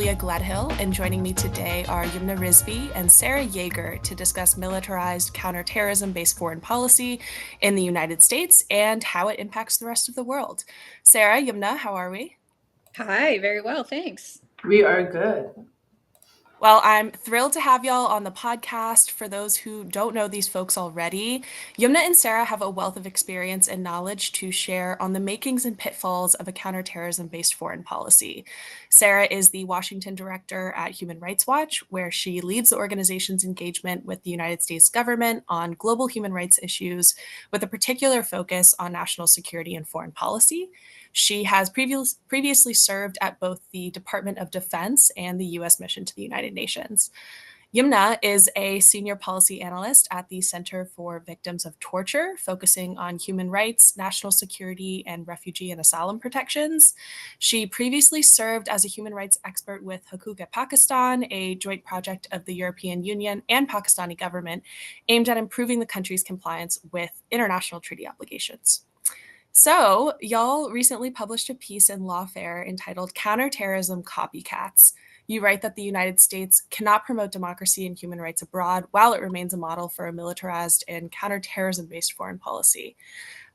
Leah Gledhill, and joining me today are Yumna Rizvi and Sarah Yager to discuss militarized counterterrorism-based foreign policy in the United States and how it impacts the rest of the world. Sarah, Yumna, how are we? Hi, very well, thanks. We are good. Well, I'm thrilled to have y'all on the podcast. For those who don't know these folks already, Yumna and Sarah have a wealth of experience and knowledge to share on the makings and pitfalls of a counterterrorism based foreign policy. Sarah is the Washington director at Human Rights Watch, where she leads the organization's engagement with the United States government on global human rights issues, with a particular focus on national security and foreign policy. She has previously served at both the Department of Defense and the U.S. mission to the United Nations. Yumna is a senior policy analyst at the Center for Victims of Torture, focusing on human rights, national security, and refugee and asylum protections. She previously served as a human rights expert with Huqooq-e-Pakistan, a joint project of the European Union and Pakistani government aimed at improving the country's compliance with international treaty obligations. So, y'all recently published a piece in Lawfare entitled Counterterrorism Copycats. You write that the United States cannot promote democracy and human rights abroad while it remains a model for a militarized and counterterrorism based foreign policy.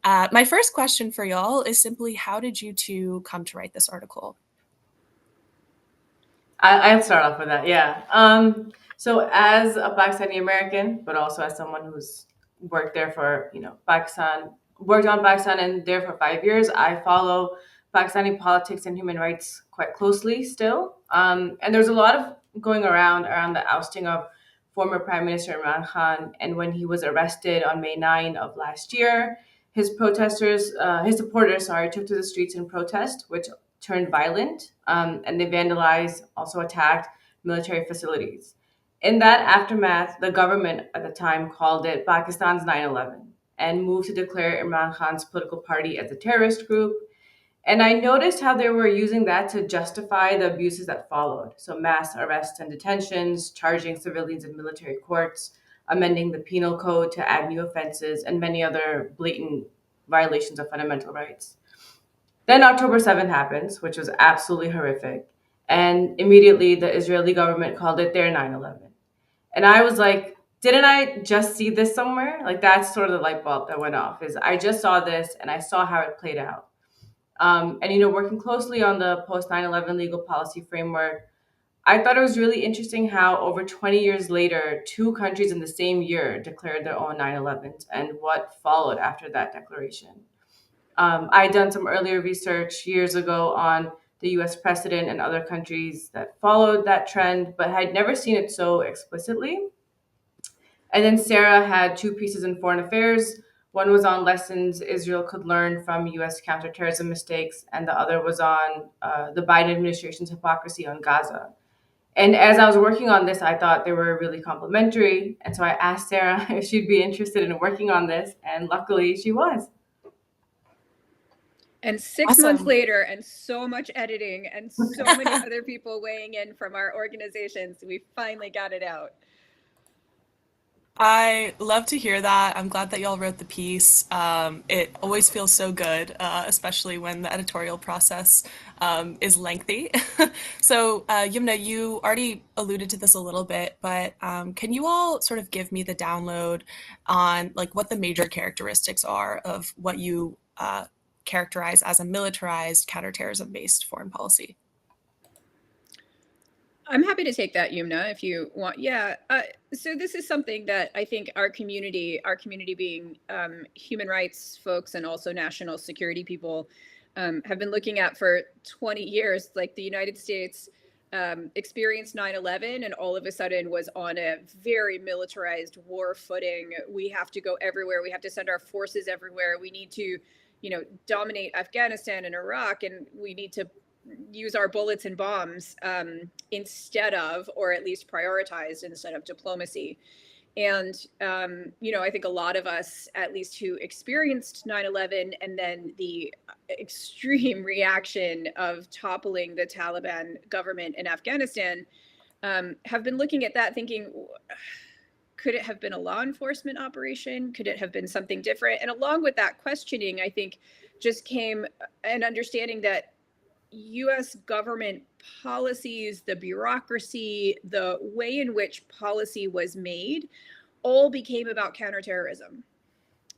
My first question for y'all is simply how did you two come to write this article? I'll start off with that. Yeah. So as a Pakistani American, but also as someone who's worked there for, Pakistan, worked on Pakistan and there for 5 years, I follow Pakistani politics and human rights quite closely still. And there's a lot of going around the ousting of former Prime Minister Imran Khan. And when he was arrested on May 9 of last year, his supporters, took to the streets in protest, which turned violent, and they vandalized, also attacked military facilities. In that aftermath, the government at the time called it Pakistan's 9/11 and moved to declare Imran Khan's political party as a terrorist group. And I noticed how they were using that to justify the abuses that followed. So, mass arrests and detentions, charging civilians in military courts, amending the penal code to add new offenses, and many other blatant violations of fundamental rights. Then October 7th happens, which was absolutely horrific. And immediately the Israeli government called it their 9/11. And I was like, didn't I just see this somewhere? Like, that's sort of the light bulb that went off, is I just saw this and I saw how it played out. Working closely on the post 9/11 legal policy framework, I thought it was really interesting how over 20 years later, two countries in the same year declared their own 9/11s and what followed after that declaration. I had done some earlier research years ago on the US precedent and other countries that followed that trend, but had never seen it so explicitly. And then Sarah had two pieces in foreign affairs. One was on lessons Israel could learn from US counterterrorism mistakes, and the other was on the Biden administration's hypocrisy on Gaza. And as I was working on this, I thought they were really complementary. And so I asked Sarah if she'd be interested in working on this, and luckily she was. And 6 months Awesome. later, and so much editing, and so many other people weighing in from our organizations, we finally got it out. I love to hear that. I'm glad that y'all wrote the piece. It always feels so good, especially when the editorial process is lengthy. Yumna, you already alluded to this a little bit, but can you all sort of give me the download on like what the major characteristics are of what you characterize as a militarized counterterrorism-based foreign policy? I'm happy to take that, Yumna, if you want. Yeah. So this is something that I think our community being human rights folks and also national security people, have been looking at for 20 years. Like the United States experienced 9/11 and all of a sudden was on a very militarized war footing. We have to go everywhere. We have to send our forces everywhere. We need to, dominate Afghanistan and Iraq, and we need to use our bullets and bombs instead of, or at least prioritized instead of diplomacy. And, I think a lot of us, at least who experienced 9/11 and then the extreme reaction of toppling the Taliban government in Afghanistan, have been looking at that thinking, could it have been a law enforcement operation? Could it have been something different? And along with that questioning, I think just came an understanding that US government policies, the bureaucracy, the way in which policy was made, all became about counterterrorism.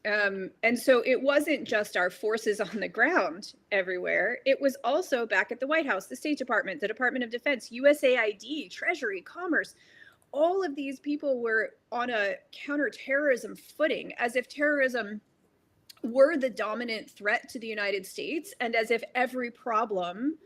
And so it wasn't just our forces on the ground everywhere. It was also back at the White House, the State Department, the Department of Defense, USAID, Treasury, Commerce. All of these people were on a counterterrorism footing, as if terrorism were the dominant threat to the United States, and as if every problem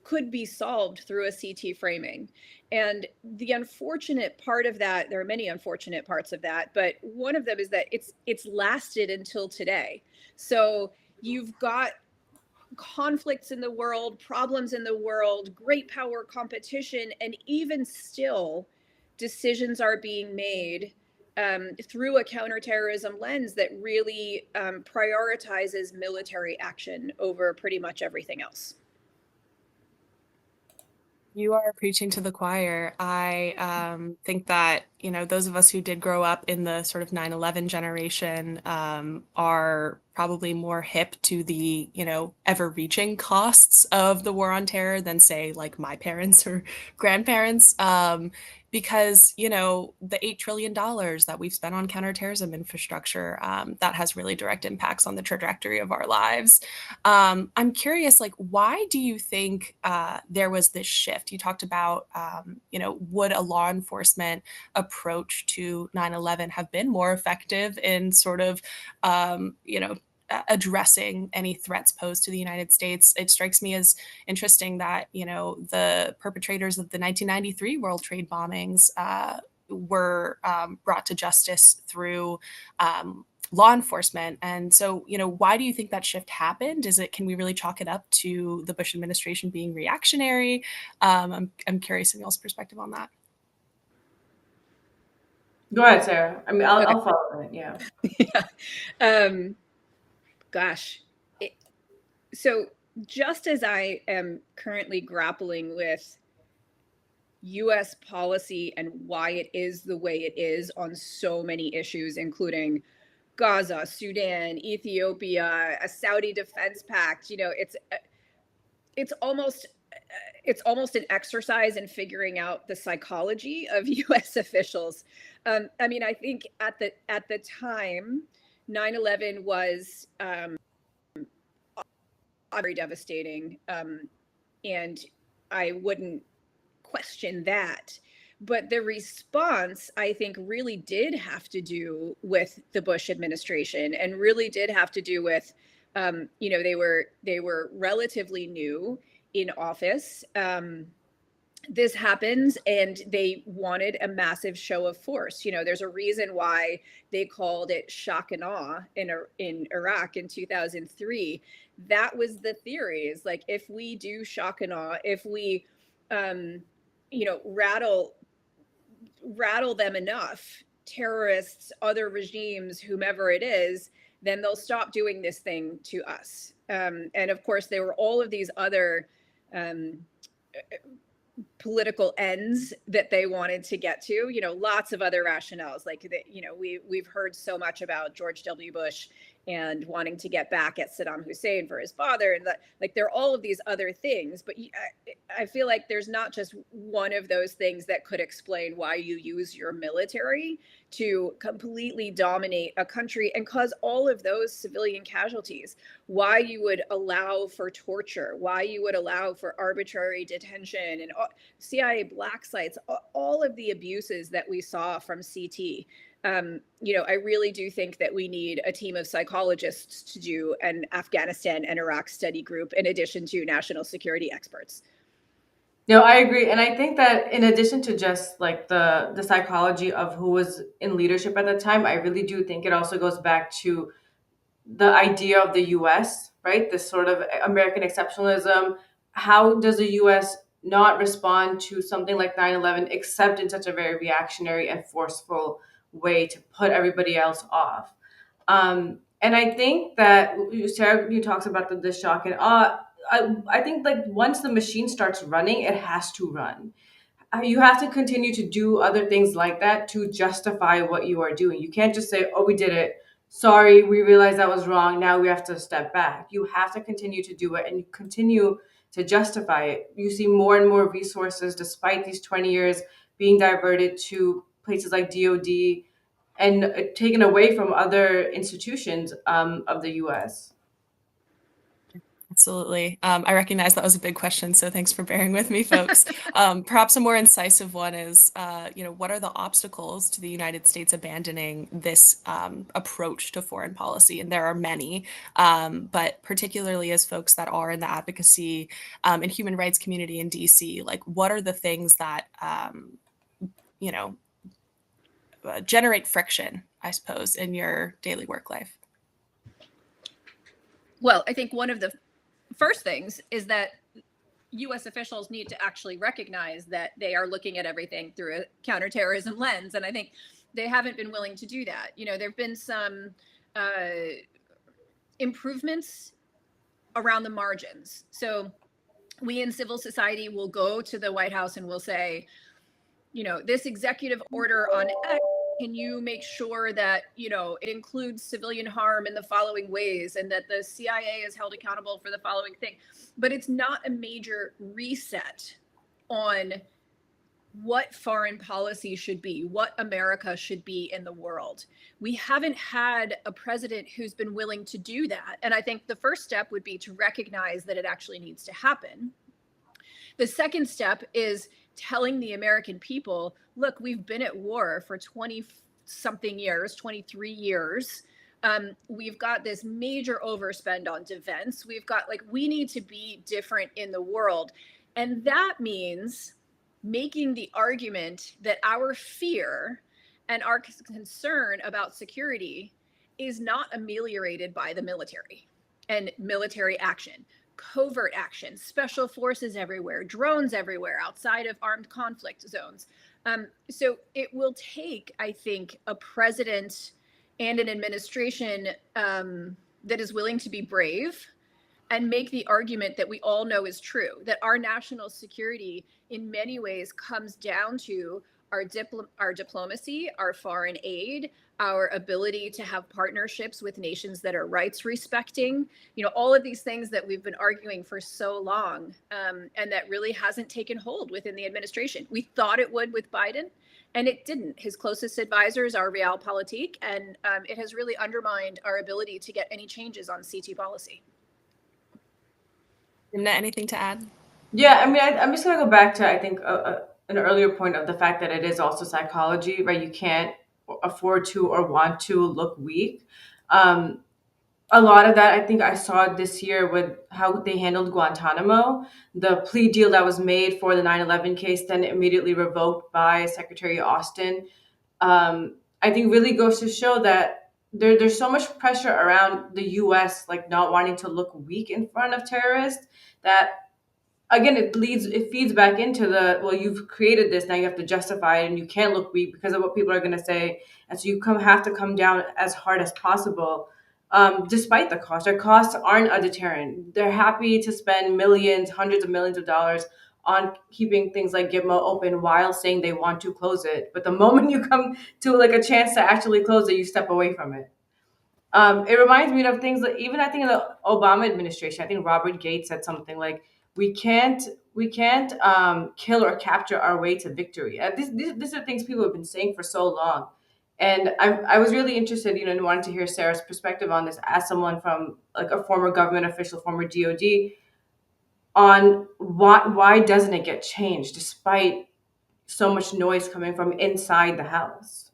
could be solved through a CT framing. And the unfortunate part of that, there are many unfortunate parts of that, but one of them is that it's lasted until today. So you've got conflicts in the world, problems in the world, great power competition, and even still, decisions are being made through a counterterrorism lens that really prioritizes military action over pretty much everything else. You are preaching to the choir. I think that, those of us who did grow up in the sort of 9/11 generation are probably more hip to the, ever-reaching costs of the war on terror than, say, like my parents or grandparents. Because, the $8 trillion that we've spent on counterterrorism infrastructure, that has really direct impacts on the trajectory of our lives. I'm curious, like, why do you think there was this shift? You talked about, would a law enforcement approach to 9/11 have been more effective in sort of, addressing any threats posed to the United States? It strikes me as interesting that, the perpetrators of the 1993 World Trade bombings were brought to justice through law enforcement. And so, why do you think that shift happened? Can we really chalk it up to the Bush administration being reactionary? I'm curious in y'all's perspective on that. Go ahead, Sarah. I mean, I'll, Okay. I'll follow it. Yeah. Yeah. Gosh. So just as I am currently grappling with US policy and why it is the way it is on so many issues, including Gaza, Sudan, Ethiopia, a Saudi defense pact, it's almost an exercise in figuring out the psychology of US officials. I mean, I think at the time, 9/11 was very devastating, and I wouldn't question that. But the response, I think, really did have to do with the Bush administration, and really did have to do with, they were relatively new in office. This happens, and they wanted a massive show of force. There's a reason why they called it shock and awe in Iraq in 2003. That was the theory, is like, if we do shock and awe, if we rattle them enough, terrorists, other regimes, whomever it is, then they'll stop doing this thing to us. And of course, there were all of these other political ends that they wanted to get to, lots of other rationales, like that, we've heard so much about George W. Bush and wanting to get back at Saddam Hussein for his father, and that, like, there are all of these other things, but I feel like there's not just one of those things that could explain why you use your military to completely dominate a country and cause all of those civilian casualties, why you would allow for torture, why you would allow for arbitrary detention and CIA black sites, all of the abuses that we saw from CT. I really do think that we need a team of psychologists to do an Afghanistan and Iraq study group, in addition to national security experts. No, I agree. And I think that in addition to just like the psychology of who was in leadership at the time, I really do think it also goes back to the idea of the US, right? This sort of American exceptionalism. How does the US not respond to something like 9/11 except in such a very reactionary and forceful way to put everybody else off? And I think that Sarah, you talks about the shock and awe. I think like once the machine starts running, it has to run. You have to continue to do other things like that to justify what you are doing. You can't just say, "Oh, we did it. Sorry, we realized that was wrong. Now we have to step back." You have to continue to do it, and you continue to justify it. You see more and more resources, despite these 20 years, being diverted to places like DOD and taken away from other institutions of the US. Absolutely. I recognize that was a big question, so thanks for bearing with me, folks. Perhaps a more incisive one is, what are the obstacles to the United States abandoning this approach to foreign policy? And there are many, but particularly as folks that are in the advocacy and human rights community in DC, like what are the things that, you know, generate friction, I suppose, in your daily work life? Well, I think one of the first things is that US officials need to actually recognize that they are looking at everything through a counterterrorism lens. And I think they haven't been willing to do that. There have been some improvements around the margins. So we in civil society will go to the White House and we'll say, this executive order on X, can you make sure that, it includes civilian harm in the following ways and that the CIA is held accountable for the following thing? But it's not a major reset on what foreign policy should be, what America should be in the world. We haven't had a president who's been willing to do that. And I think the first step would be to recognize that it actually needs to happen. The second step is telling the American people, look, we've been at war for 20 something years, 23 years. We've got this major overspend on defense. We need to be different in the world. And that means making the argument that our fear and our concern about security is not ameliorated by the military and military action. Covert action, special forces everywhere, drones everywhere outside of armed conflict zones. So it will take, I think, a president and an administration that is willing to be brave and make the argument that we all know is true, that our national security in many ways comes down to our diplomacy, our foreign aid, our ability to have partnerships with nations that are rights respecting, all of these things that we've been arguing for so long, and that really hasn't taken hold within the administration. We thought it would with Biden, and it didn't. His closest advisors are realpolitik, and it has really undermined our ability to get any changes on CT policy. Yumna, anything to add? Yeah, I mean, I'm just going to go back to, I think, an earlier point of the fact that it is also psychology, right? You can't afford to or want to look weak. A lot of that, I think I saw this year with how they handled Guantanamo. The plea deal that was made for the 9/11 case, then immediately revoked by Secretary Austin, I think really goes to show that there's so much pressure around the U.S. like not wanting to look weak in front of terrorists that again it feeds back into the, well, you've created this, now you have to justify it and you can't look weak because of what people are going to say, and so you have to come down as hard as possible. Despite the cost, their costs aren't a deterrent. They're happy to spend millions, hundreds of millions of dollars on keeping things like Gitmo open while saying they want to close it, but the moment you come to like a chance to actually close it, you step away from it. It reminds me of things like, even I think in the Obama administration, I think Robert Gates said something like, "We can't kill or capture our way to victory." These are things people have been saying for so long, and I was really interested, in wanting to hear Sarah's perspective on this as someone from like a former government official, former DOD, on why doesn't it get changed despite so much noise coming from inside the house.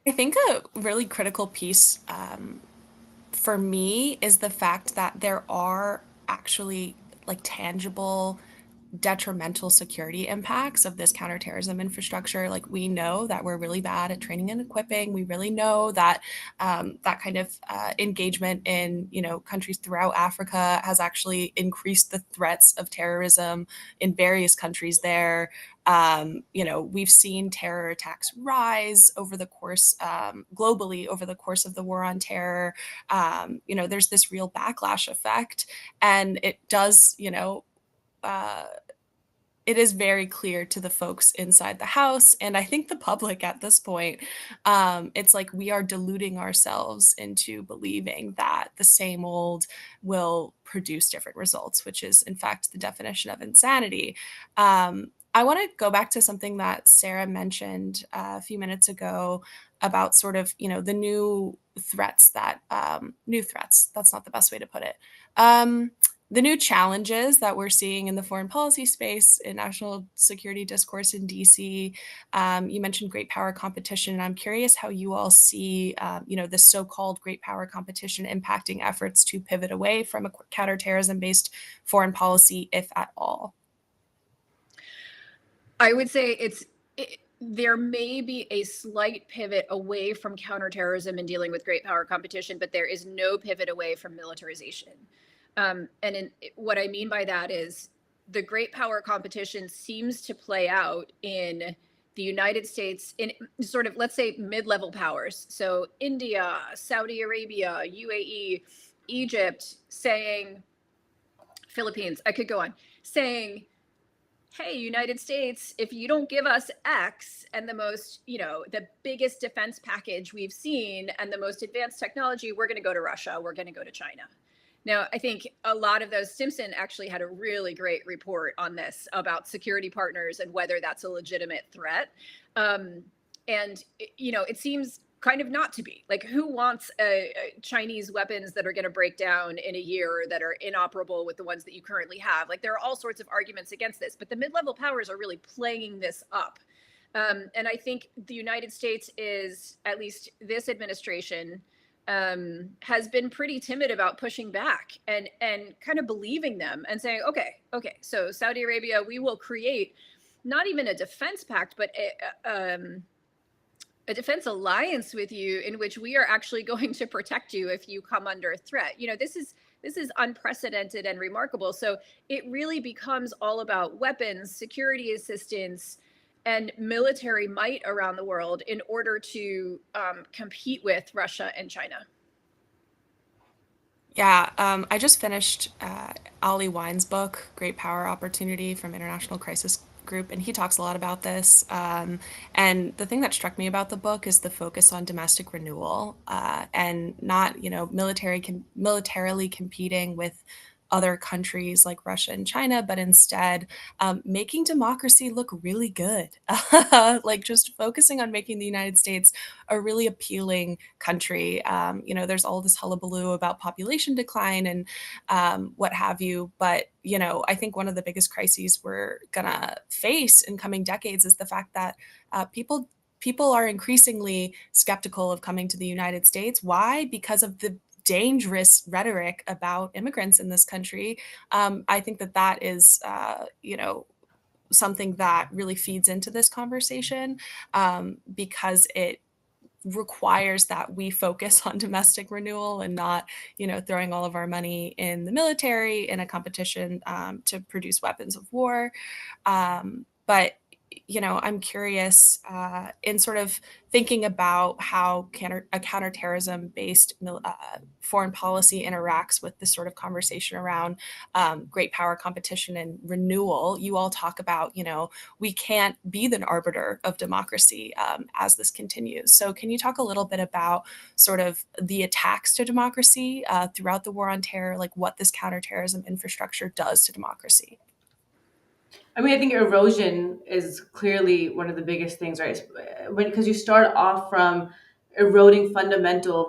I think a really critical piece for me is the fact that there are actually like tangible detrimental security impacts of this counterterrorism infrastructure. Like we know that we're really bad at training and equipping. We really know that that kind of engagement in countries throughout Africa has actually increased the threats of terrorism in various countries there. We've seen terror attacks rise over the course globally over the course of the war on terror. There's this real backlash effect, and it does, uh, it is very clear to the folks inside the house, and I think the public at this point. It's like we are deluding ourselves into believing that the same old will produce different results, which is, in fact, the definition of insanity. I want to go back to something that Sarah mentioned a few minutes ago about sort of, the new threats new threats, that's not the best way to put it. Um, the new challenges that we're seeing in the foreign policy space in national security discourse in DC. You mentioned great power competition, and I'm curious how you all see, this so-called great power competition impacting efforts to pivot away from a counterterrorism-based foreign policy, if at all. I would say there may be a slight pivot away from counterterrorism and dealing with great power competition, but there is no pivot away from militarization. What I mean by that is the great power competition seems to play out in the United States in sort of, let's say, mid-level powers. So India, Saudi Arabia, UAE, Egypt, saying, Philippines, I could go on, saying, hey, United States, if you don't give us X and the most, the biggest defense package we've seen and the most advanced technology, we're going to go to Russia, we're going to go to China. Now, I think a lot of those, Simpson actually had a really great report on this about security partners and whether that's a legitimate threat. It seems kind of not to be. Like, who wants Chinese weapons that are going to break down in a year, that are inoperable with the ones that you currently have? Like, there are all sorts of arguments against this, but the mid-level powers are really playing this up. And I think the United States is, at least this administration, has been pretty timid about pushing back and kind of believing them and saying, okay, so Saudi Arabia, we will create not even a defense pact, but a defense alliance with you in which we are actually going to protect you if you come under threat. This is unprecedented and remarkable. So it really becomes all about weapons, security assistance, and military might around the world in order to compete with Russia and China. Yeah, I just finished Ollie Wine's book, Great Power Opportunity from International Crisis Group, and he talks a lot about this. And the thing that struck me about the book is the focus on domestic renewal and not, militarily competing with other countries like Russia and China, but instead making democracy look really good. Like just focusing on making the United States a really appealing country. There's all this hullabaloo about population decline and what have you. But, I think one of the biggest crises we're going to face in coming decades is the fact that people are increasingly skeptical of coming to the United States. Why? Because of the dangerous rhetoric about immigrants in this country. I think that is, something that really feeds into this conversation because it requires that we focus on domestic renewal and not, throwing all of our money in the military in a competition to produce weapons of war. But I'm curious in sort of thinking about how a counterterrorism-based foreign policy interacts with this sort of conversation around great power competition and renewal. You all talk about, we can't be the arbiter of democracy as this continues. So can you talk a little bit about sort of the attacks to democracy throughout the war on terror, like what this counterterrorism infrastructure does to democracy? I mean, I think erosion is clearly one of the biggest things, right? Because you start off from violating fundamental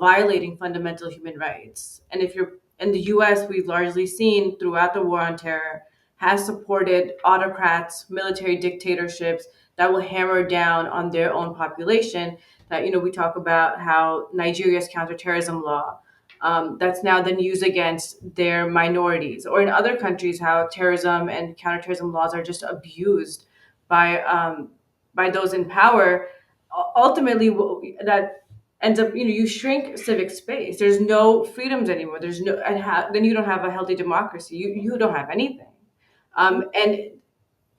human rights. And if you're in the US, we've largely seen throughout the war on terror has supported autocrats, military dictatorships that will hammer down on their own population. That, we talk about how Nigeria's counterterrorism law that's now then used against their minorities, or in other countries, how terrorism and counterterrorism laws are just abused by those in power. Ultimately, that ends up, you shrink civic space. There's no freedoms anymore. There's no, then you don't have a healthy democracy. You don't have anything. And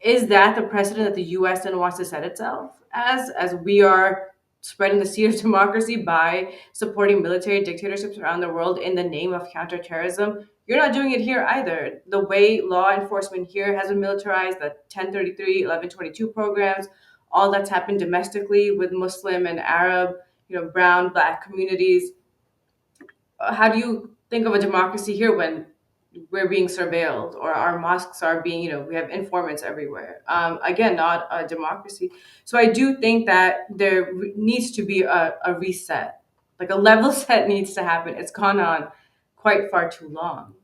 is that the precedent that the U.S. then wants to set itself as we are spreading the seed of democracy by supporting military dictatorships around the world in the name of counterterrorism? You're not doing it here either. The way law enforcement here has been militarized, the 1033, 1122 programs, all that's happened domestically with Muslim and Arab, brown, black communities. How do you think of a democracy here when we're being surveilled or our mosques are being, we have informants everywhere? Again, not a democracy. So I do think that there needs to be a reset, like a level set needs to happen. It's gone on quite far too long.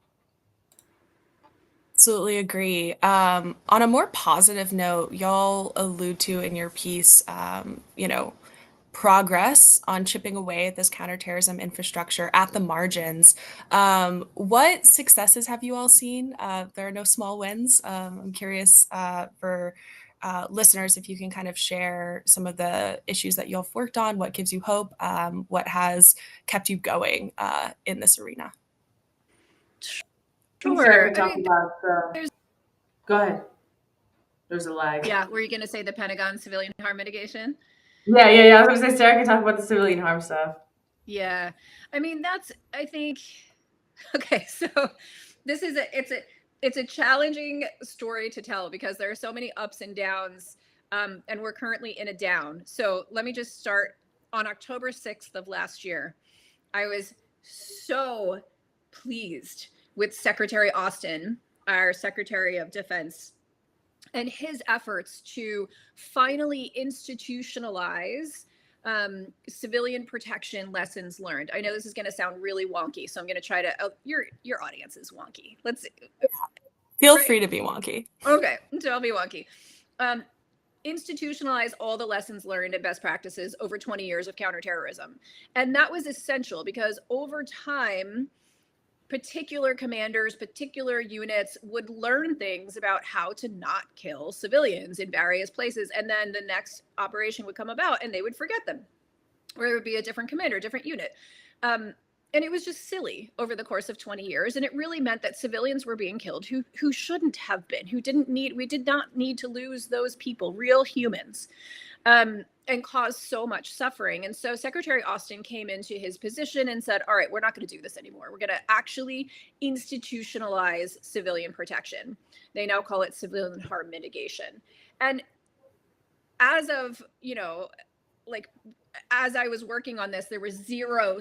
Absolutely agree. On a more positive note, y'all allude to in your piece, progress on chipping away at this counterterrorism infrastructure at the margins. What successes have you all seen? There are no small wins. I'm curious for listeners if you can kind of share some of the issues that you've worked on, what gives you hope, what has kept you going in this arena. I think Sarah Sure. could I talk mean, about there's, go ahead. There's a lag. yeah, were you going to say the Pentagon civilian harm mitigation? Yeah. I was gonna say Sarah could talk about the civilian harm stuff. Yeah. I mean, I think, okay, so it's a challenging story to tell because there are so many ups and downs, and we're currently in a down. So let me just start. On October 6th of last year, I was so pleased with Secretary Austin, our Secretary of Defense, and his efforts to finally institutionalize civilian protection lessons learned. I know this is going to sound really wonky, so I'm going to try to. Oh, your audience is wonky. Let's Feel right. free to be wonky. Okay, so I'll be wonky. Institutionalize all the lessons learned and best practices over 20 years of counterterrorism, and that was essential because over time, particular commanders, particular units would learn things about how to not kill civilians in various places. And then the next operation would come about and they would forget them, or it would be a different commander, different unit. And it was just silly over the course of 20 years. And it really meant that civilians were being killed who shouldn't have been, we did not need to lose those people, real humans. And caused so much suffering. And so Secretary Austin came into his position and said, all right, we're not going to do this anymore. We're going to actually institutionalize civilian protection. They now call it civilian harm mitigation. And as of, as I was working on this, there were zero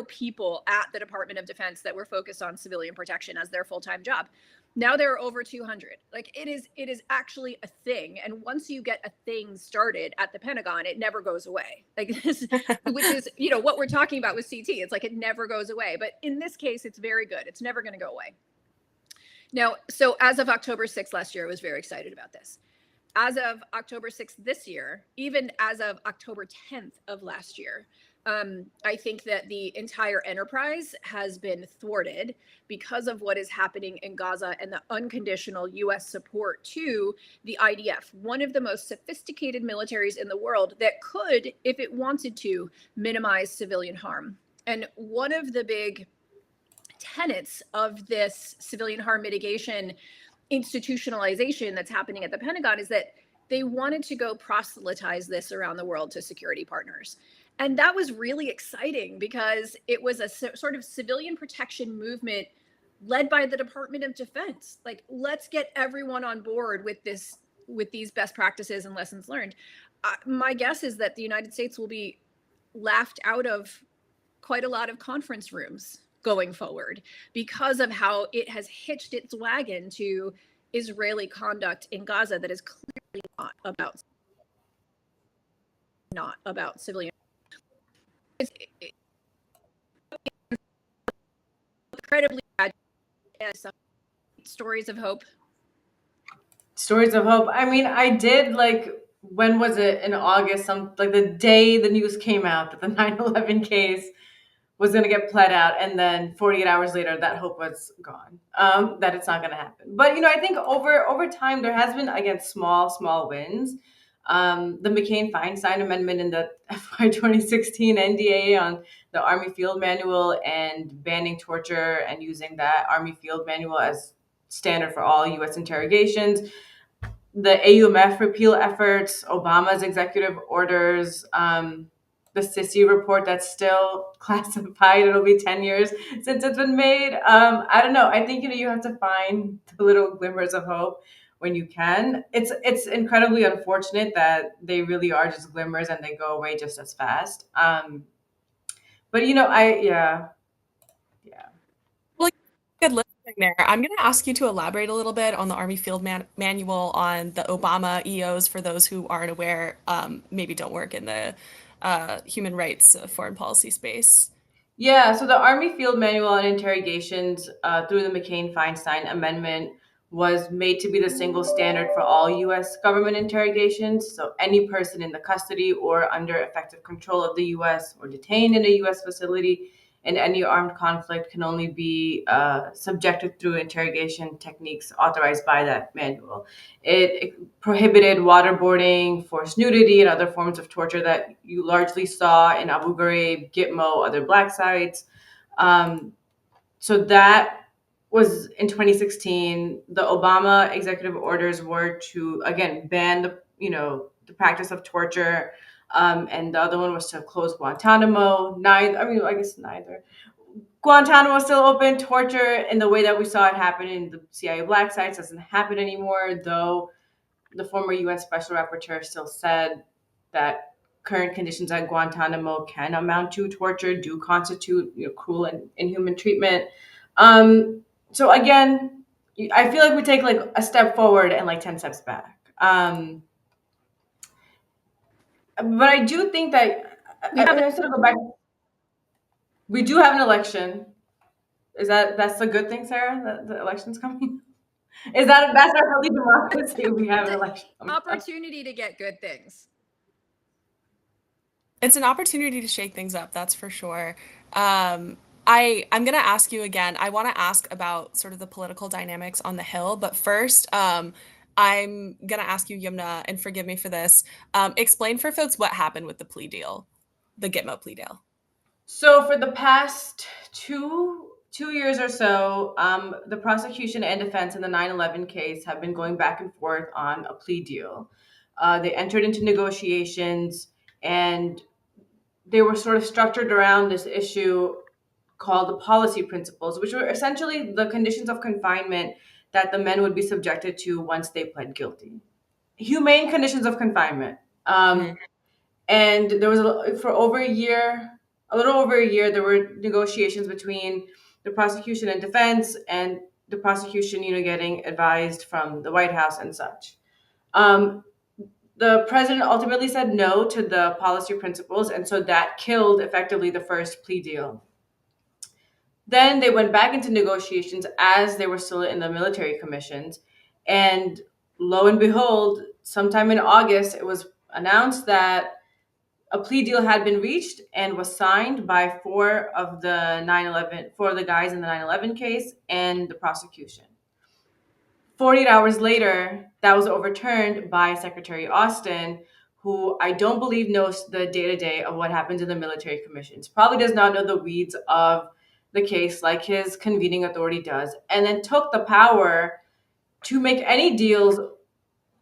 people at the Department of Defense that were focused on civilian protection as their full-time job. Now there are over 200. Like it is actually a thing. And once you get a thing started at the Pentagon, it never goes away. Like this, which is, what we're talking about with CT. It's like it never goes away. But in this case, it's very good. It's never going to go away. Now, so as of October 6th last year, I was very excited about this. As of October 6th this year, even as of October 10th of last year, I think that the entire enterprise has been thwarted because of what is happening in Gaza and the unconditional U.S. support to the IDF, one of the most sophisticated militaries in the world that could, if it wanted to, minimize civilian harm. And one of the big tenets of this civilian harm mitigation institutionalization that's happening at the Pentagon is that they wanted to go proselytize this around the world to security partners. And that was really exciting because it was a sort of civilian protection movement led by the Department of Defense. Like, let's get everyone on board with these best practices and lessons learned. My guess is that the United States will be laughed out of quite a lot of conference rooms going forward because of how it has hitched its wagon to Israeli conduct in Gaza that is clearly not about civilian. It's incredibly bad. Some stories of hope. Stories of hope. I mean, I did when was it, in August? The day the news came out that the 9/11 case was going to get pled out, and then 48 hours later, that hope was gone. That it's not going to happen. But I think over time there has been, again, small wins. The McCain-Feinstein amendment in the FY 2016 NDA on the Army Field Manual and banning torture and using that Army Field Manual as standard for all U.S. interrogations. The AUMF repeal efforts, Obama's executive orders, the Sissy report that's still classified. It'll be 10 years since it's been made. I don't know. I think you have to find the little glimmers of hope when you can. It's incredibly unfortunate that they really are just glimmers and they go away just as fast. But I yeah. Well, good listening there. I'm going to ask you to elaborate a little bit on the Army Field Manual on the Obama EOs for those who aren't aware, maybe don't work in the human rights foreign policy space. Yeah, so the Army Field Manual on Interrogations through the McCain-Feinstein Amendment was made to be the single standard for all U.S. government interrogations. So any person in the custody or under effective control of the U.S. or detained in a U.S. facility in any armed conflict can only be subjected through interrogation techniques authorized by that manual. It prohibited waterboarding, forced nudity, and other forms of torture that you largely saw in Abu Ghraib, Gitmo, other black sites. Um, so that was in 2016. The Obama executive orders were to again ban the practice of torture, and the other one was to close Guantanamo. I guess neither. Guantanamo is still open. Torture in the way that we saw it happen in the CIA black sites doesn't happen anymore, though the former U.S. Special Rapporteur still said that current conditions at Guantanamo can amount to torture, do constitute cruel and inhuman treatment. Um, so again, I feel like we take like a step forward and like 10 steps back. But I do think that We have I sort of go back. We do have an election. That's a good thing, Sarah? That the election's coming? That's our healthy democracy? We have an the election coming up. opportunity to get good things. It's an opportunity to shake things up, that's for sure. I'm gonna ask you again. I want to ask about sort of the political dynamics on the Hill, but first, I'm gonna ask you, Yumna, and forgive me for this. Explain for folks what happened with the plea deal, the Gitmo plea deal. So for the past two years or so, the prosecution and defense in the 9/11 case have been going back and forth on a plea deal. They entered into negotiations, and they were sort of structured around this issue called the policy principles, which were essentially the conditions of confinement that the men would be subjected to once they pled guilty. Humane conditions of confinement. Mhm. And there was for over a year, a little over a year, there were negotiations between the prosecution and defense, and the prosecution, getting advised from the White House and such. Um, the president ultimately said no to the policy principles, and so that killed effectively the first plea deal. Then they went back into negotiations as they were still in the military commissions, and lo and behold, sometime in August, it was announced that a plea deal had been reached and was signed by four of the guys in the 9/11 case and the prosecution. 48 hours later, that was overturned by Secretary Austin, who I don't believe knows the day-to-day of what happens in the military commissions, probably does not know the weeds of the case like his convening authority does, and then took the power to make any deals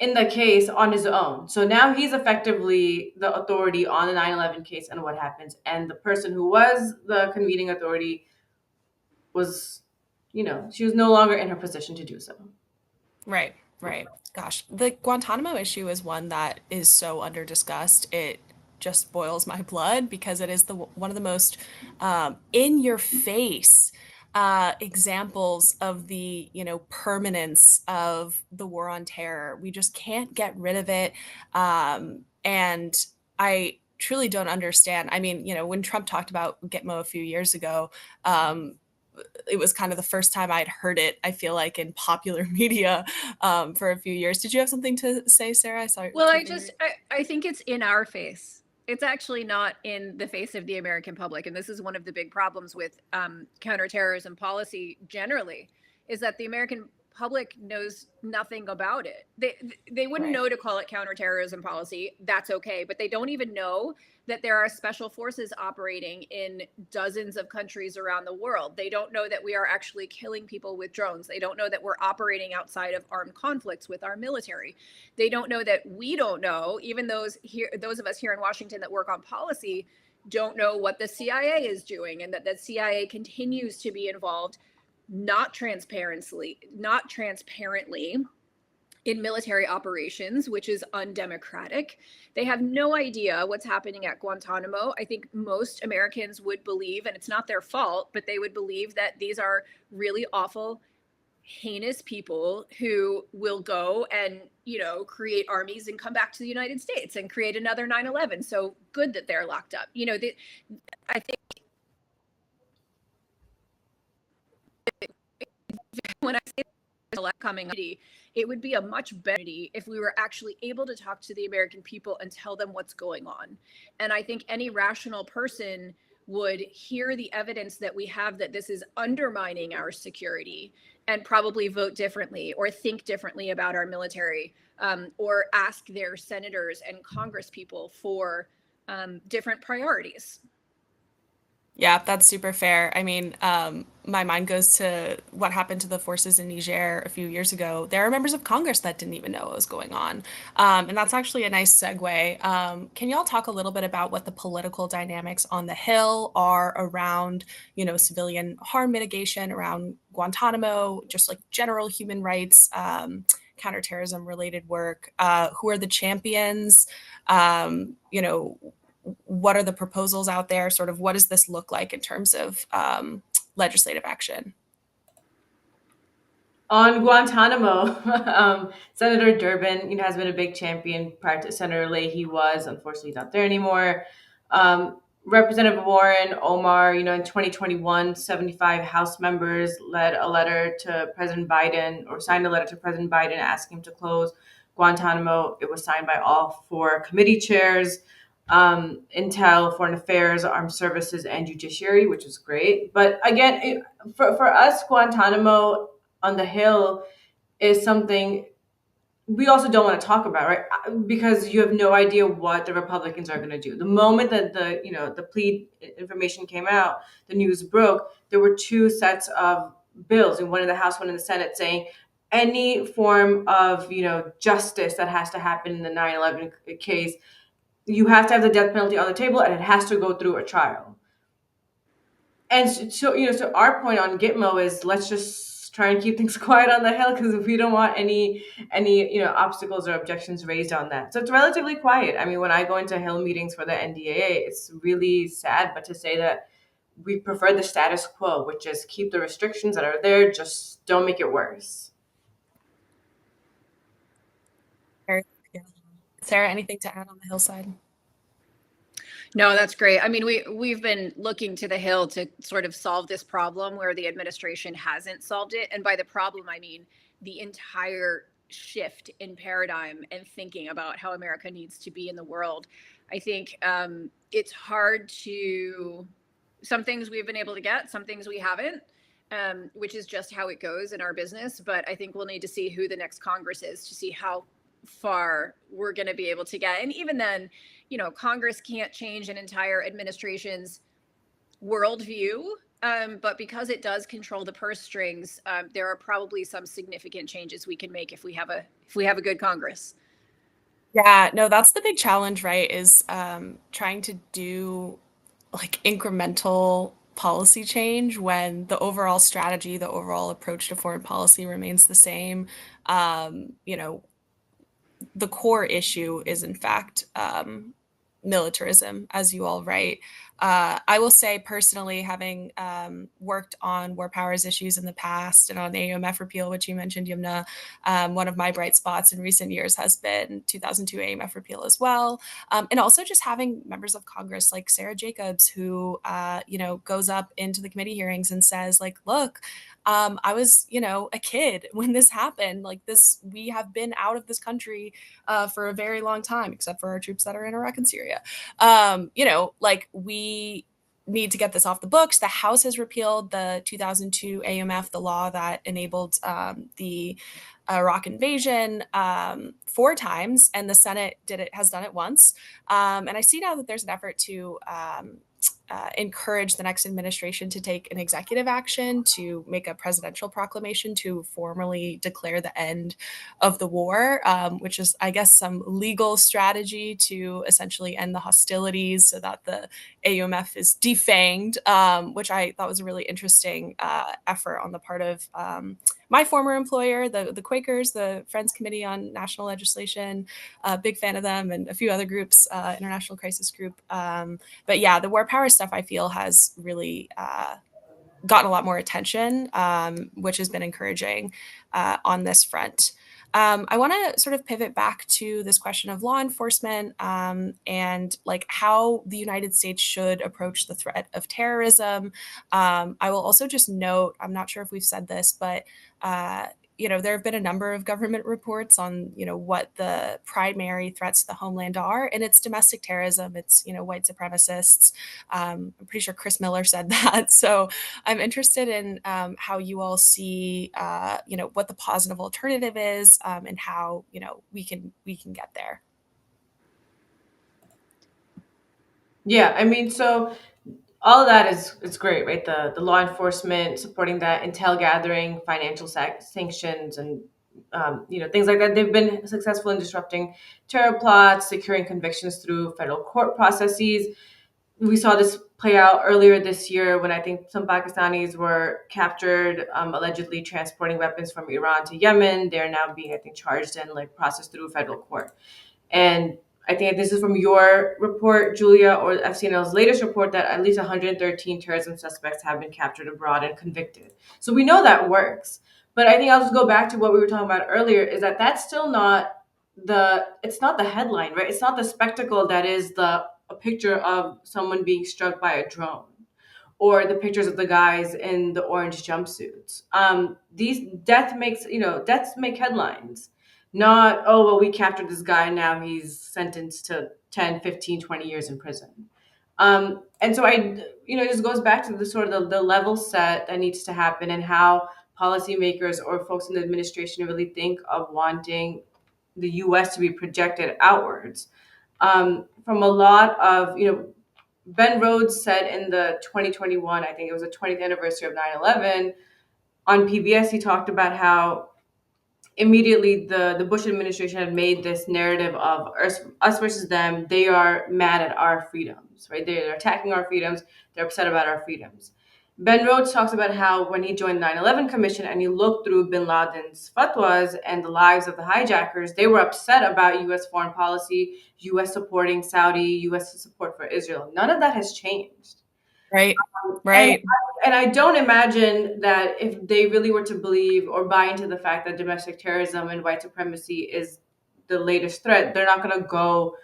in the case on his own. So now he's effectively the authority on the 9/11 case and what happens. And the person who was the convening authority was, she was no longer in her position to do so. Right, right. Gosh, the Guantanamo issue is one that is so under discussed. It just boils my blood because it is the one of the most in your face examples of the permanence of the war on terror. We just can't get rid of it, and I truly don't understand. I mean, when Trump talked about Gitmo a few years ago, it was kind of the first time I'd heard it, I feel like, in popular media for a few years. Did you have something to say, Sarah? I saw Well, your finger. I think it's in our face. It's actually not in the face of the American public. And this is one of the big problems with counterterrorism policy generally, is that the American public knows nothing about it. They wouldn't Right. know to call it counterterrorism policy. That's okay. But they don't even know that there are special forces operating in dozens of countries around the world. They don't know that we are actually killing people with drones. They don't know that we're operating outside of armed conflicts with our military. They don't know that we don't know, even those of us here in Washington that work on policy, don't know what the CIA is doing, and that the CIA continues to be involved not transparently in military operations, which is undemocratic. They have no idea what's happening at Guantanamo. I think most Americans would believe, and it's not their fault, but they would believe that these are really awful, heinous people who will go and, create armies and come back to the United States and create another 9/11. So good that they're locked up. I think when I say there's a lot coming up, it would be a much better if we were actually able to talk to the American people and tell them what's going on. And I think any rational person would hear the evidence that we have that this is undermining our security and probably vote differently or think differently about our military, or ask their senators and Congress people for different priorities. Yeah, that's super fair. I mean, my mind goes to what happened to the forces in Niger a few years ago. There are members of Congress that didn't even know what was going on. And that's actually a nice segue. Can y'all talk a little bit about what the political dynamics on the Hill are around, civilian harm mitigation, around Guantanamo, just like general human rights, counterterrorism related work? Who are the champions? What are the proposals out there? Sort of what does this look like in terms of legislative action? On Guantanamo, Senator Durbin, has been a big champion. Prior to Senator Leahy was, unfortunately, not there anymore. Representative Warren, Omar, in 2021, 75 House members led a letter to President Biden, or signed a letter to President Biden asking him to close Guantanamo. It was signed by all four committee chairs, Intel, Foreign Affairs, Armed Services, and Judiciary, which is great. But again, for us, Guantanamo on the Hill is something we also don't want to talk about, right? Because you have no idea what the Republicans are going to do. The moment that the plea information came out, the news broke, there were two sets of bills, and one in the House, one in the Senate, saying any form of justice that has to happen in the 9/11 case, you have to have the death penalty on the table, and it has to go through a trial. And so our point on Gitmo is, let's just try and keep things quiet on the Hill, because we don't want any obstacles or objections raised on that. So it's relatively quiet. I mean, when I go into Hill meetings for the NDAA, it's really sad, but to say that we prefer the status quo, which is keep the restrictions that are there, just don't make it worse. Sarah, anything to add on the hillside? No, that's great. I mean, we've been looking to the Hill to sort of solve this problem where the administration hasn't solved it. And by the problem, I mean the entire shift in paradigm and thinking about how America needs to be in the world. I think it's hard to, some things we've been able to get, some things we haven't, which is just how it goes in our business. But I think we'll need to see who the next Congress is to see how far we're going to be able to get. And even then, Congress can't change an entire administration's worldview, but because it does control the purse strings, there are probably some significant changes we can make if we have a good Congress. Yeah, no, that's the big challenge, right? Is trying to do like incremental policy change when the overall strategy, the overall approach to foreign policy remains the same. Um, you know, the core issue is, in fact, militarism, as you all write. I will say personally, having worked on war powers issues in the past and on the AUMF repeal, which you mentioned, Yumna, one of my bright spots in recent years has been 2002 AUMF repeal as well. And also just having members of Congress like Sarah Jacobs, who, goes up into the committee hearings and says, like, look, I was, a kid when this happened. Like this, we have been out of this country for a very long time, except for our troops that are in Iraq and Syria. Like we need to get this off the books. The House has repealed the 2002 AUMF, the law that enabled the Iraq invasion 4 times, and the Senate has done it once. And I see now that there's an effort to encourage the next administration to take an executive action to make a presidential proclamation to formally declare the end of the war, which is, I guess, some legal strategy to essentially end the hostilities so that the AUMF is defanged, which I thought was a really interesting effort on the part of my former employer, the Quakers, the Friends Committee on National Legislation. Big fan of them, and a few other groups, International Crisis Group. But yeah, the war power stuff I feel has really gotten a lot more attention, which has been encouraging on this front. I want to sort of pivot back to this question of law enforcement and like how the United States should approach the threat of terrorism. I will also just note, I'm not sure if we've said this, but there have been a number of government reports on, what the primary threats to the homeland are, and it's domestic terrorism, it's, white supremacists. I'm pretty sure Chris Miller said that. So I'm interested in how you all see, what the positive alternative is, and how, we can get there. Yeah, I mean, so all of that is great, right? The law enforcement supporting that, intel gathering, financial sanctions, and things like that. They've been successful in disrupting terror plots, securing convictions through federal court processes. We saw this play out earlier this year when I think some Pakistanis were captured, allegedly transporting weapons from Iran to Yemen. They're now being, I think, charged and like processed through federal court. And I think this is from your report, Julia, or FCNL's latest report, that at least 113 terrorism suspects have been captured abroad and convicted. So we know that works. But I think I'll just go back to what we were talking about earlier, is that that's still not it's not the headline, right? It's not the spectacle that is a picture of someone being struck by a drone or the pictures of the guys in the orange jumpsuits. These deaths make headlines. Not, oh, well, we captured this guy, now he's sentenced to 10, 15, 20 years in prison. And so it just goes back to the sort of the level set that needs to happen, and how policymakers or folks in the administration really think of wanting the U.S. to be projected outwards. From a lot of, Ben Rhodes said in the 2021, I think it was the 20th anniversary of 9/11, on PBS, he talked about how immediately the Bush administration had made this narrative of us versus them. They are mad at our freedoms, right? They're attacking our freedoms. They're upset about our freedoms. Ben Rhodes talks about how when he joined the 9/11 Commission and he looked through bin Laden's fatwas and the lives of the hijackers, they were upset about U.S. foreign policy, U.S. supporting Saudi, U.S. support for Israel. None of that has changed. Right. And Right. and I don't imagine that if they really were to believe or buy into the fact that domestic terrorism and white supremacy is the latest threat, they're not going to go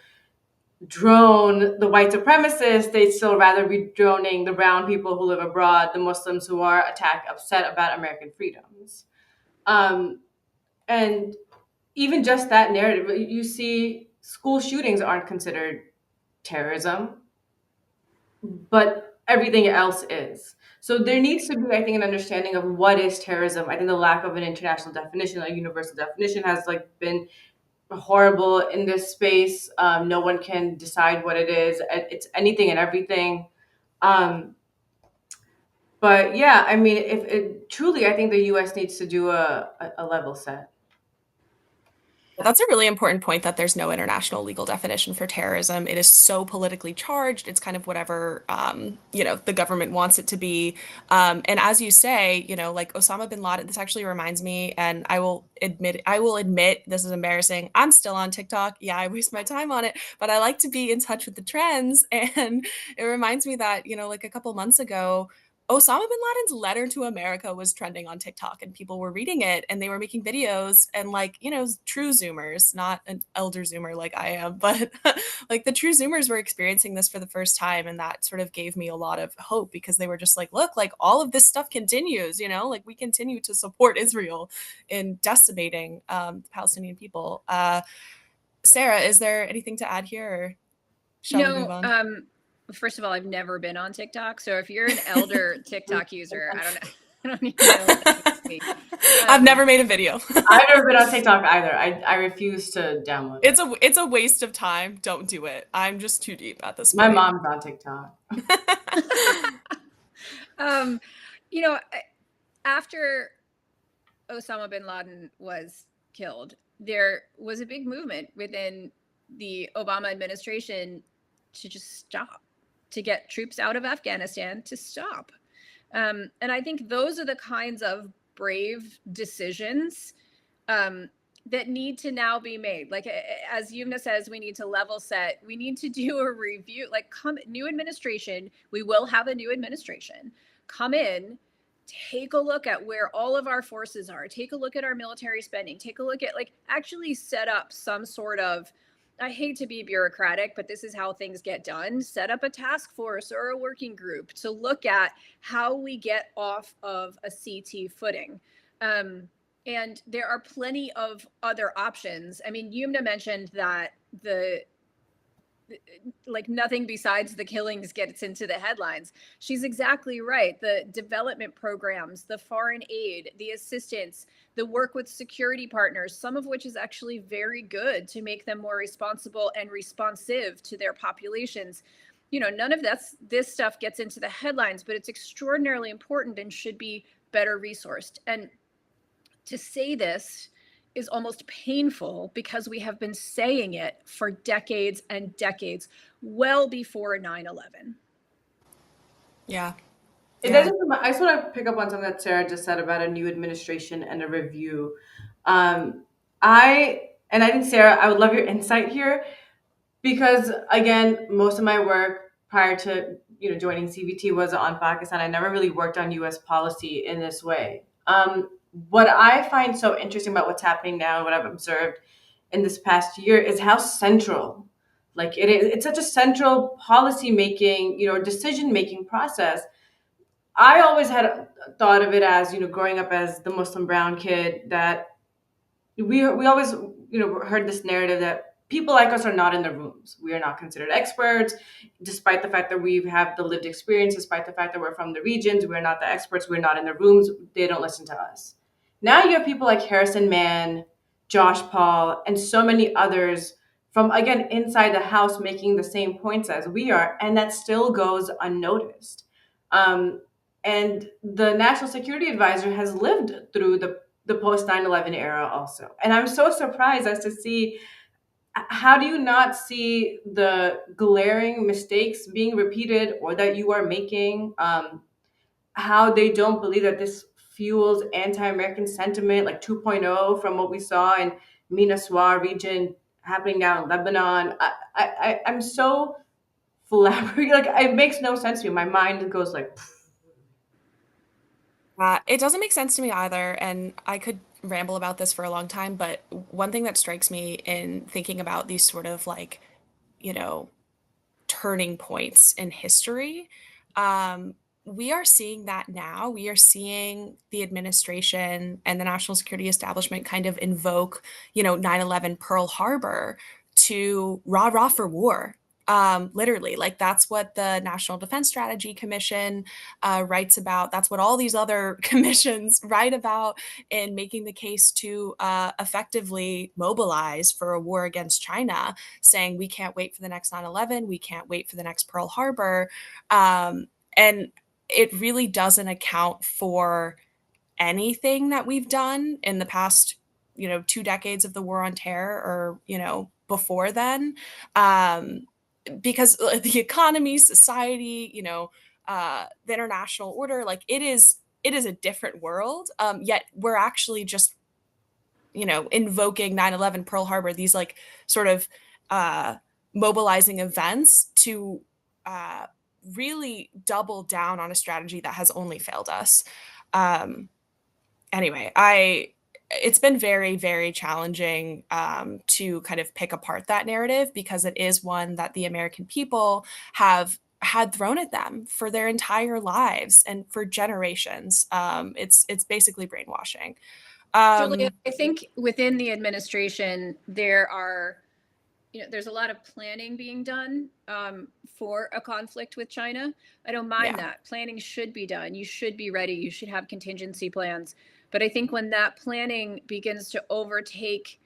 drone the white supremacists. They'd still rather be droning the brown people who live abroad, the Muslims who are upset about American freedoms. And even just that narrative, you see school shootings aren't considered terrorism, but everything else is. So there needs to be, I think, an understanding of what is terrorism. I think the lack of an international definition, a universal definition, has been horrible in this space. No one can decide what it is. It's anything and everything. But yeah, I mean, if it truly, I think the U.S. needs to do a level set. That's a really important point, that there's no international legal definition for terrorism. It is so politically charged. It's kind of whatever, the government wants it to be. And as you say, like Osama bin Laden, this actually reminds me, and I will admit, this is embarrassing. I'm still on TikTok. Yeah, I waste my time on it, but I like to be in touch with the trends. And it reminds me that, like a couple months ago, Osama bin Laden's letter to America was trending on TikTok, and people were reading it and they were making videos, and true Zoomers, not an elder Zoomer like I am, but like the true Zoomers were experiencing this for the first time. And that sort of gave me a lot of hope, because they were just like, look, like all of this stuff continues, like we continue to support Israel in decimating the Palestinian people. Sarah, is there anything to add here, or shall we move on? First of all, I've never been on TikTok. So if you're an elder TikTok user, I don't know. I don't even know what that means to me. I've Um, never made a video. I've never been on TikTok either. I refuse to download it. It's a waste of time. Don't do it. I'm just too deep at this My point. mom's on TikTok. um, you know, after Osama bin Laden was killed, there was a big movement within the Obama administration to just stop, to get troops out of Afghanistan, to stop. And I think those are the kinds of brave decisions that need to now be made. Like, as Yumna says, we need to level set. We need to do a review. Like, new administration. We will have a new administration come in, take a look at where all of our forces are, take a look at our military spending, take a look at, like, actually set up some sort of, I hate to be bureaucratic, but this is how things get done. Set up a task force or a working group to look at how we get off of a CT footing. And there are plenty of other options. I mean, Yumna mentioned that like nothing besides the killings gets into the headlines. She's exactly right. The development programs, the foreign aid, the assistance, the work with security partners, some of which is actually very good to make them more responsible and responsive to their populations. You know, none of this stuff gets into the headlines, but it's extraordinarily important and should be better resourced. And to say this is almost painful because we have been saying it for decades and decades, well before 9/11. Yeah. It Yeah. doesn't. I just want to pick up on something that Sarah just said about a new administration and a review. Um, I think Sarah, I would love your insight here because again, most of my work prior to joining CVT was on Pakistan. I never really worked on U.S. policy in this way. What I find so interesting about what's happening now and what I've observed in this past year is how central, like it is. It's such a central policy making, decision making process. I always had thought of it as, growing up as the Muslim brown kid, that we always, heard this narrative that people like us are not in the rooms. We are not considered experts, despite the fact that we have the lived experience, despite the fact that we're from the regions. We're not the experts. We're not in the rooms. They don't listen to us. Now you have people like Harrison Mann, Josh Paul, and so many others from, again, inside the house making the same points as we are, and that still goes unnoticed. Um, and the National Security Advisor has lived through the post 9/11 era also. And I'm so surprised as to see, how do you not see the glaring mistakes being repeated or that you are making? How they don't believe that this fuels anti-American sentiment like 2.0 from what we saw in Minaswa region happening now in Lebanon. I'm so flabbergasted. Like, it makes no sense to me. My mind goes like, It doesn't make sense to me either, and I could ramble about this for a long time, but one thing that strikes me in thinking about these sort of like, you know, turning points in history, um, we are seeing that now. We are seeing the administration and the national security establishment kind of invoke, 9/11 Pearl Harbor to rah rah for war. Literally, like that's what the National Defense Strategy Commission writes about. That's what all these other commissions write about in making the case to effectively mobilize for a war against China, saying we can't wait for the next 9/11, we can't wait for the next Pearl Harbor. And it really doesn't account for anything that we've done in the past, 2 decades of the war on terror, or, before then. Because the economy, society, the international order, like it is a different world. Yet we're actually just, invoking 9/11 Pearl Harbor, these like sort of uh, mobilizing events to uh, really double down on a strategy that has only failed us. Um, anyway, it's been very, very challenging to kind of pick apart that narrative because it is one that the American people have had thrown at them for their entire lives and for generations. It's basically brainwashing. Julia, Um, I think within the administration, there are there's a lot of planning being done for a conflict with China. I don't mind Yeah. that. Planning should be done. You should be ready. You should have contingency plans. But I think when that planning begins to overtake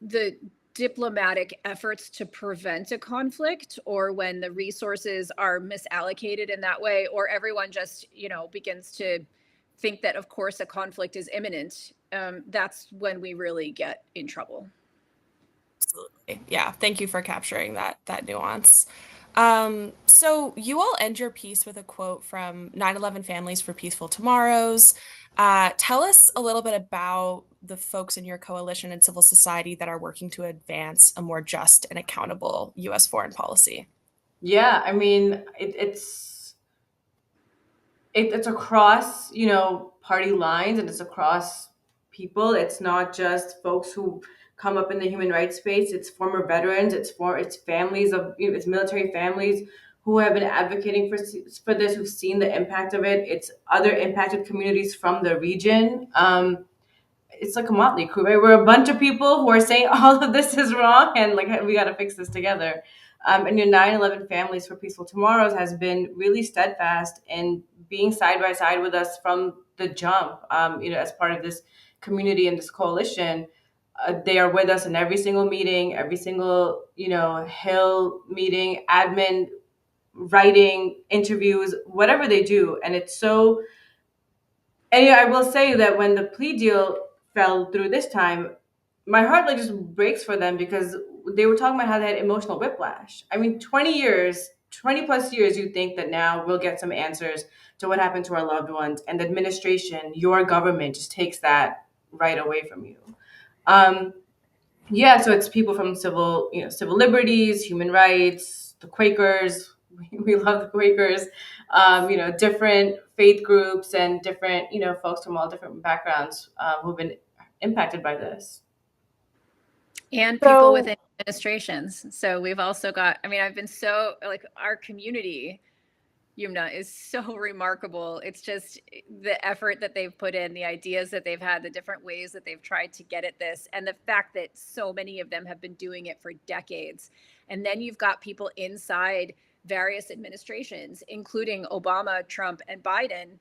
the diplomatic efforts to prevent a conflict, or when the resources are misallocated in that way, or everyone just, begins to think that, of course, a conflict is imminent, that's when we really get in trouble. Absolutely. Yeah. Thank you for capturing that nuance. So you all end your piece with a quote from 9/11 Families for Peaceful Tomorrows. Tell us a little bit about the folks in your coalition and civil society that are working to advance a more just and accountable U.S. foreign policy. Yeah, I mean, it's across, party lines, and it's across people. It's not just folks who come up in the human rights space. It's former veterans. It's families of, it's military families who have been advocating for this, who've seen the impact of it. It's other impacted communities from the region. It's like a motley crew, right? We're a bunch of people who are saying all of this is wrong, and like we got to fix this together. And your 9/11 Families for Peaceful Tomorrows has been really steadfast in being side by side with us from the jump. As part of this community and this coalition, they are with us in every single meeting, every single Hill meeting, admin, writing, interviews, whatever they do, and it's so. And yeah, I will say that when the plea deal fell through this time, my heart like just breaks for them, because they were talking about how they had emotional whiplash. I mean, 20 years, 20 plus years, you think that now we'll get some answers to what happened to our loved ones, and the administration, your government, just takes that right away from you. Um, yeah, so it's people from civil liberties, human rights, the Quakers. We love the Quakers. Different faith groups and different, folks from all different backgrounds who've been impacted by this. And people So within administrations. So we've also got, I've been so, like, our community, Yumna, is so remarkable. It's just the effort that they've put in, the ideas that they've had, the different ways that they've tried to get at this, and the fact that so many of them have been doing it for decades. And then you've got people inside various administrations, including Obama, Trump, and Biden,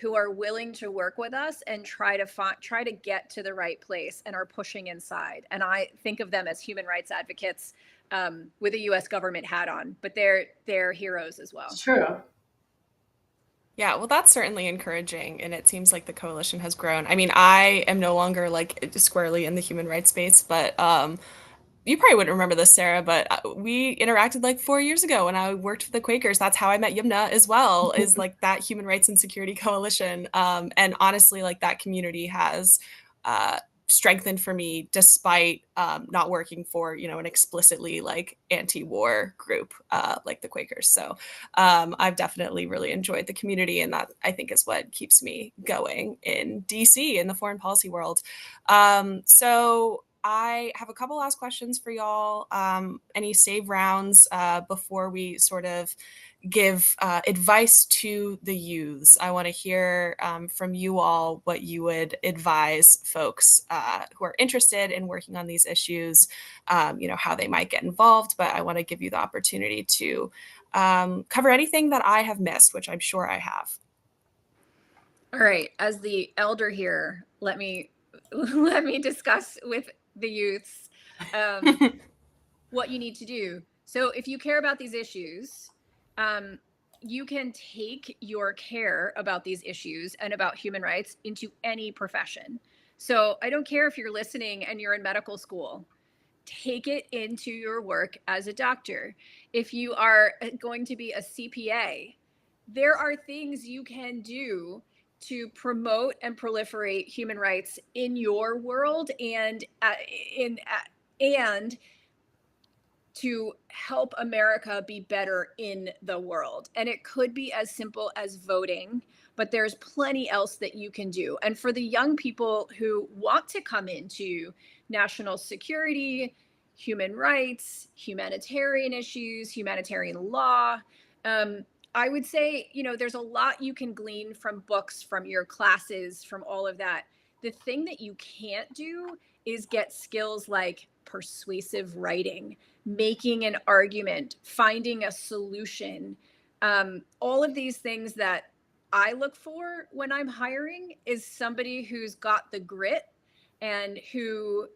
who are willing to work with us and try to get to the right place, and are pushing inside. And I think of them as human rights advocates, with a U.S. government hat on, but they're heroes as well. It's true. yeah, well, that's certainly encouraging, and it seems like the coalition has grown. I mean, I am no longer like squarely in the human rights space, but you probably wouldn't remember this, Sarah, but we interacted like 4 years ago when I worked for the Quakers. That's how I met Yumna as well, is like that Human Rights and Security Coalition. And honestly, like that community has strengthened for me despite not working for, an explicitly like anti-war group like the Quakers. So I've definitely really enjoyed the community, and that I think is what keeps me going in DC in the foreign policy world. So I have a couple last questions for y'all. Any save rounds before we sort of give advice to the youths? I want to hear from you all what you would advise folks who are interested in working on these issues, how they might get involved. But I want to give you the opportunity to cover anything that I have missed, which I'm sure I have. All right, as the elder here, let me let me discuss with the youths what you need to do. So if you care about these issues, you can take your care about these issues and about human rights into any profession. So I don't care if you're listening and you're in medical school. Take it into your work as a doctor. If you are going to be a CPA, there are things you can do to promote and proliferate human rights in your world, and to help America be better in the world. And it could be as simple as voting, but there's plenty else that you can do. And for the young people who want to come into national security, human rights, humanitarian issues, humanitarian law, I would say, there's a lot you can glean from books, from your classes, from all of that. The thing that you can't do is get skills like persuasive writing, making an argument, finding a solution. All of these things that I look for when I'm hiring is somebody who's got the grit and who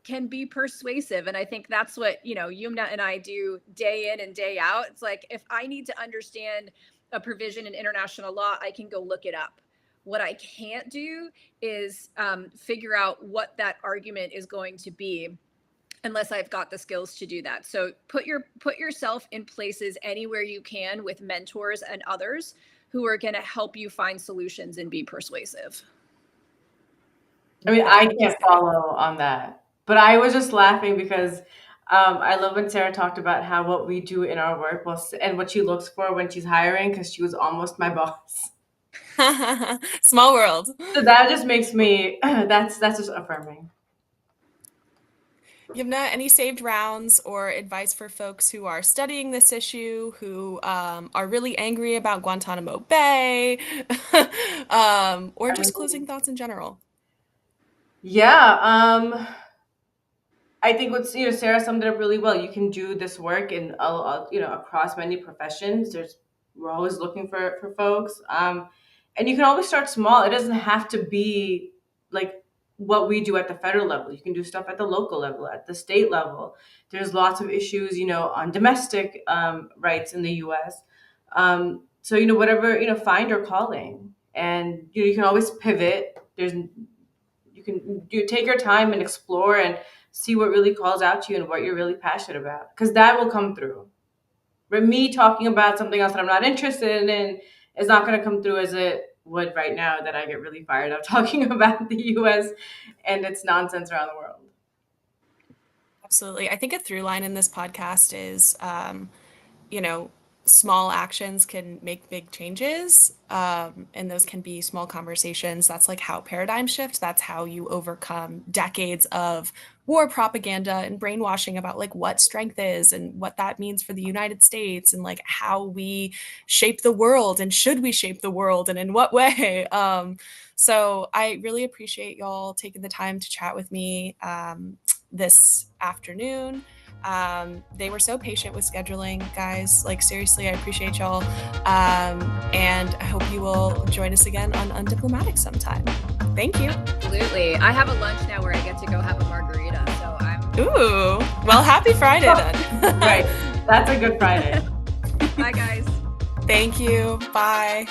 can be persuasive. And I think that's what, Yumna and I do day in and day out. It's like, if I need to understand a provision in international law, I can go look it up. What I can't do is figure out what that argument is going to be unless I've got the skills to do that. So put yourself in places anywhere you can with mentors and others who are going to help you find solutions and be persuasive. I mean, I can't follow on that, but I was just laughing because I love when Sarah talked about how what we do in our work and what she looks for when she's hiring, because she was almost my boss. Small world. So that just makes me, that's just affirming. Yumna, any saved rounds or advice for folks who are studying this issue, who are really angry about Guantanamo Bay, or just closing thoughts in general? Yeah, I think what's Sarah summed it up really well. You can do this work in across many professions. We're always looking for folks, and you can always start small. It doesn't have to be like what we do at the federal level. You can do stuff at the local level, at the state level. There's lots of issues, on domestic rights in the U.S. So whatever find your calling, and you can always pivot. You can take your time and explore and see what really calls out to you and what you're really passionate about, because that will come through. But me talking about something else that I'm not interested in is not going to come through as it would right now, that I get really fired up talking about the US and its nonsense around the world. Absolutely. I think a through line in this podcast is, small actions can make big changes. And those can be small conversations. That's like how paradigms shift. That's how you overcome decades of war propaganda and brainwashing about like what strength is and what that means for the United States and like how we shape the world and should we shape the world and in what way. So I really appreciate y'all taking the time to chat with me this afternoon. They were so patient with scheduling, guys. Like, seriously, I appreciate y'all. And I hope you will join us again on Undiplomatic sometime. Thank you. Absolutely. I have a lunch now where I get to go have a margarita. So Ooh. Well, happy Friday then. Right. That's a good Friday. Bye, guys. Thank you. Bye.